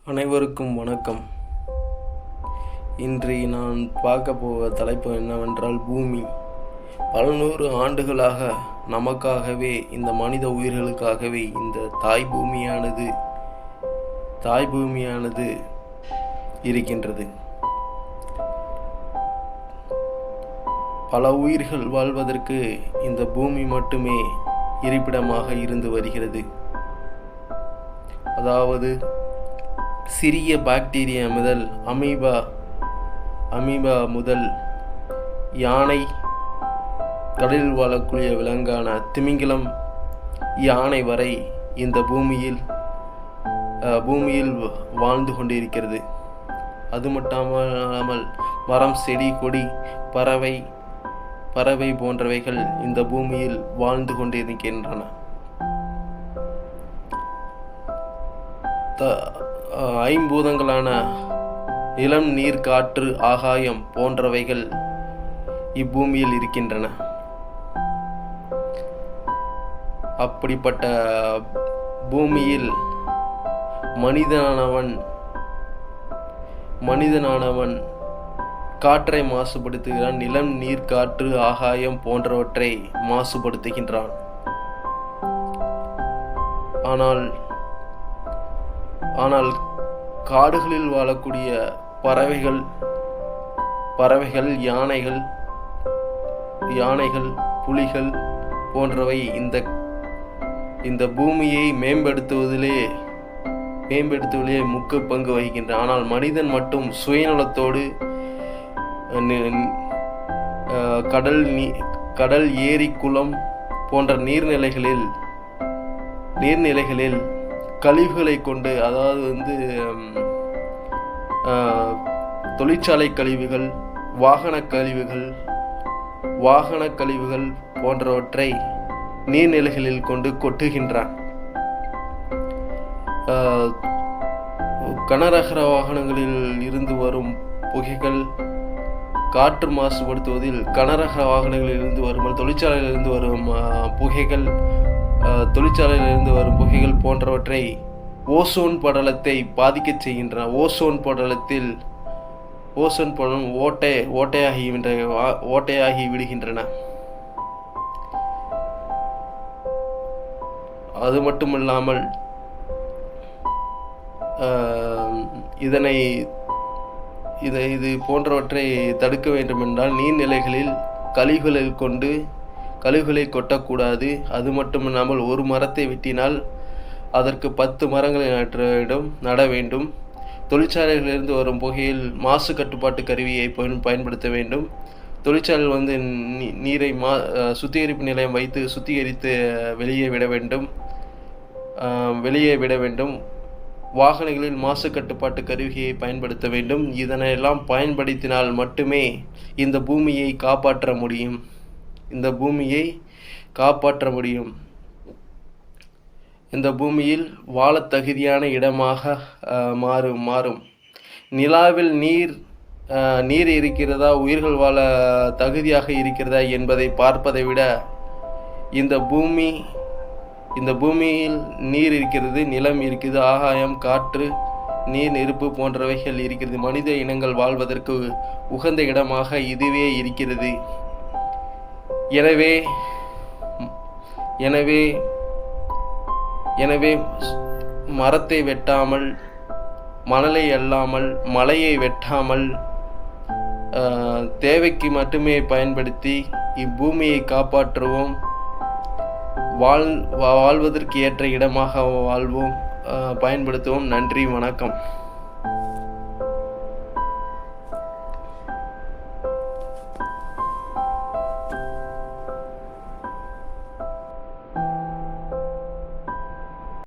அனைவருக்கும் வணக்கம். இன்று நான் பார்க்க போகிற தலைப்பு என்னவென்றால் பூமி. பல நூறு ஆண்டுகளாக நமக்காகவே, இந்த மனித உயிர்களுக்காகவே இந்த தாய் பூமியானது இருக்கின்றது. பல உயிர்கள் வாழ்வதற்கு இந்த பூமி மட்டுமே இருப்பிடமாக இருந்து வருகிறது. அதாவது சிறிய பாக்டீரியா முதல் அமீபா முதல் யானை, கடலில் வாழக்கூடிய விலங்கான திமிங்கிலம், யானை வரை இந்த பூமியில் வாழ்ந்து கொண்டிருக்கிறது. அது மட்டுமல்லாமல் மரம், செடி, கொடி, பறவை போன்றவைகள் இந்த பூமியில் வாழ்ந்து கொண்டிருக்கின்றன. ஐம்பூதங்களான நிலம், நீர், காற்று, ஆகாயம் போன்றவைகள் இப்பூமியில் இருக்கின்றன. அப்படிப்பட்ட பூமியில் மனிதனானவன் காற்றை மாசுபடுத்துகிறான். நிலம், நீர், காற்று, ஆகாயம் போன்றவற்றை மாசுபடுத்துகின்றான். ஆனால் காடுகளில் வாழக்கூடிய பறவைகள், யானைகள், புலிகள் போன்றவை இந்த பூமியை மேம்படுத்துவதிலே முக்கிய பங்கு வகிக்கின்றன. ஆனால் மனிதன் மட்டும் சுயநலத்தோடு கடல், ஏரி, குளம் போன்ற நீர்நிலைகளில் கழிவுகளை கொண்டு, அதாவது தொழிற்சாலை கழிவுகள், வாகன கழிவுகள் போன்றவற்றை நீர்நிலைகளில் கொண்டு கொட்டுகின்றான். கனரக வாகனங்களில் இருந்து வரும் புகைகள் காற்று மாசுபடுத்துவதில், கனரக வாகனங்களில் இருந்து வரும், தொழிற்சாலையிலிருந்து வரும் புகைகள் போன்றவற்றை ஓசோன் படலத்தை பாதிக்க செய்கின்றன. ஓசோன் படலம் ஓட்டையாகி விடுகின்றன. அது மட்டுமல்லாமல் இது போன்றவற்றை தடுக்க வேண்டுமென்றால் நீர்நிலைகளில் கழிவுகளை கொட்டக்கூடாது. அது மட்டுமில்லாமல் ஒரு மரத்தை வெட்டினால் அதற்கு 10 மரங்களை நட வேண்டும். தொழிற்சாலைகளிலிருந்து வரும் புகையில் மாசு கட்டுப்பாட்டு கருவியை பயன்படுத்த வேண்டும். தொழிற்சாலையில் நீரை சுத்திகரிப்பு நிலையம் வைத்து சுத்திகரித்து வெளியே விட வேண்டும். வாகனங்களில் மாசு கட்டுப்பாட்டு கருவியை பயன்படுத்த வேண்டும். இதனையெல்லாம் பயன்படுத்தினால் மட்டுமே இந்த பூமியை காப்பாற்ற முடியும். இந்த பூமியில் வாழ தகுதியான இடமாக மாறும். நிலாவில் நீர் இருக்கிறதா, உயிர்கள் வாழ தகுதியாக இருக்கிறதா என்பதை பார்ப்பதை விட இந்த பூமியில் நீர் இருக்கிறது, நிலம் இருக்குது, ஆகாயம், காற்று, நீர், நெருப்பு போன்றவைகள் இருக்கிறது. மனித இனங்கள் வாழ்வதற்கு உகந்த இடமாக இதுவே இருக்கிறது. எனவே மரத்தை வெட்டாமல், மணலை அள்ளாமல், மலையை வெட்டாமல், தேவைக்கு மட்டுமே பயன்படுத்தி இப்பூமியை காப்பாற்றுவோம். வாழ்வதற்கு ஏற்ற இடமாக பயன்படுத்துவோம். நன்றி, வணக்கம்.